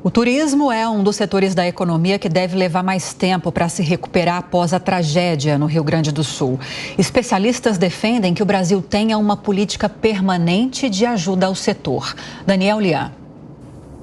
O turismo é um dos setores da economia que deve levar mais tempo para se recuperar após a tragédia no Rio Grande do Sul. Especialistas defendem que o Brasil tenha uma política permanente de ajuda ao setor. Daniel Lian.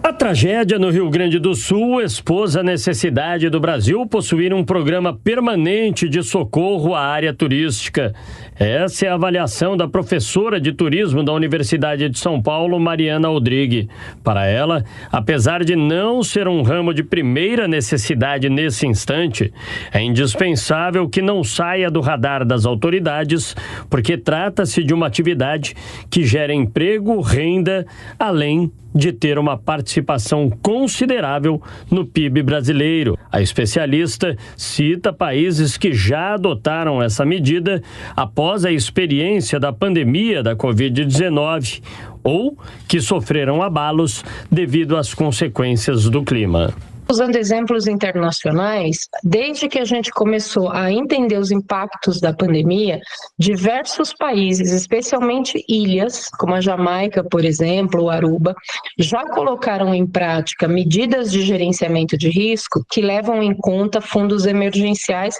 A tragédia no Rio Grande do Sul expôs a necessidade do Brasil possuir um programa permanente de socorro à área turística. Essa é a avaliação da professora de turismo da Universidade de São Paulo, Mariana Odrighi. Para ela, apesar de não ser um ramo de primeira necessidade nesse instante, é indispensável que não saia do radar das autoridades, porque trata-se de uma atividade que gera emprego, renda, além de ter uma participação considerável no PIB brasileiro. A especialista cita países que já adotaram essa medida após a experiência da pandemia da Covid-19 ou que sofreram abalos devido às consequências do clima. Usando exemplos internacionais, desde que a gente começou a entender os impactos da pandemia, diversos países, especialmente ilhas, como a Jamaica, por exemplo, ou Aruba, já colocaram em prática medidas de gerenciamento de risco que levam em conta fundos emergenciais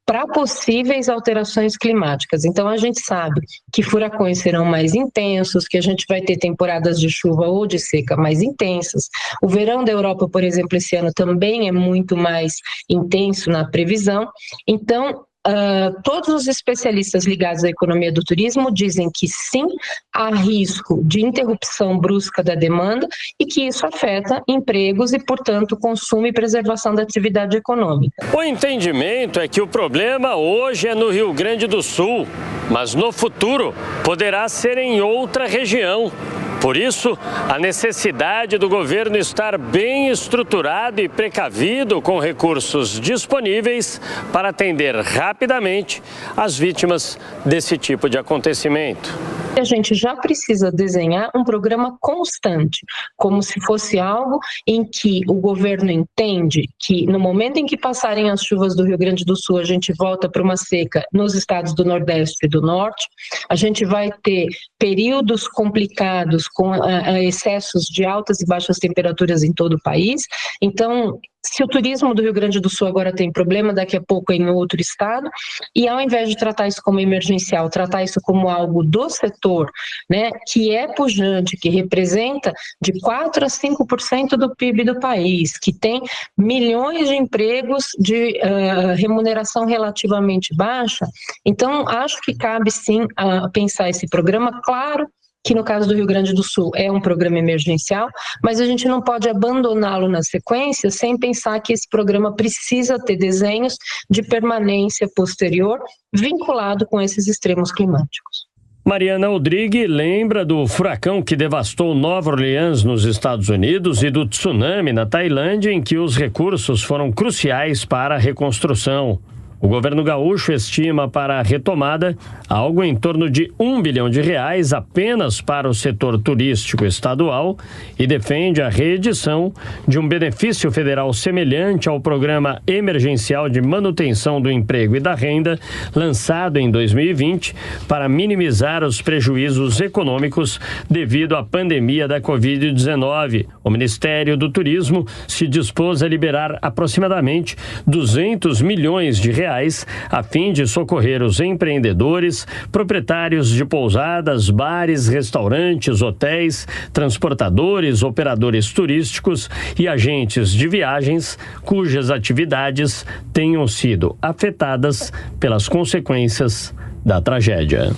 para possíveis alterações climáticas. Então, a gente sabe que furacões serão mais intensos, que a gente vai ter temporadas de chuva ou de seca mais intensas. O verão da Europa, por exemplo, esse ano também é muito mais intenso na previsão. Então, todos os especialistas ligados à economia do turismo dizem que sim, há risco de interrupção brusca da demanda e que isso afeta empregos e, portanto, consumo e preservação da atividade econômica. O entendimento é que o problema hoje é no Rio Grande do Sul, mas no futuro poderá ser em outra região. Por isso, a necessidade do governo estar bem estruturado e precavido com recursos disponíveis para atender rapidamente as vítimas desse tipo de acontecimento. A gente já precisa desenhar um programa constante, como se fosse algo em que o governo entende que no momento em que passarem as chuvas do Rio Grande do Sul, a gente volta para uma seca nos estados do Nordeste e do Norte, a gente vai ter períodos complicados com excessos de altas e baixas temperaturas em todo o país. Então, se o turismo do Rio Grande do Sul agora tem problema, daqui a pouco é em outro estado, e ao invés de tratar isso como emergencial, tratar isso como algo do setor, né, que é pujante, que representa de 4% a 5% do PIB do país, que tem milhões de empregos de remuneração relativamente baixa. Então, acho que cabe sim pensar esse programa, claro, que no caso do Rio Grande do Sul é um programa emergencial, mas a gente não pode abandoná-lo na sequência sem pensar que esse programa precisa ter desenhos de permanência posterior vinculado com esses extremos climáticos. Mariana Odrighi lembra do furacão que devastou Nova Orleans, nos Estados Unidos, e do tsunami na Tailândia, em que os recursos foram cruciais para a reconstrução. O governo gaúcho estima para a retomada algo em torno de R$1 bilhão apenas para o setor turístico estadual e defende a reedição de um benefício federal semelhante ao Programa Emergencial de Manutenção do Emprego e da Renda, lançado em 2020, para minimizar os prejuízos econômicos devido à pandemia da Covid-19. O Ministério do Turismo se dispôs a liberar aproximadamente R$200 milhões a fim de socorrer os empreendedores, proprietários de pousadas, bares, restaurantes, hotéis, transportadores, operadores turísticos e agentes de viagens cujas atividades tenham sido afetadas pelas consequências da tragédia.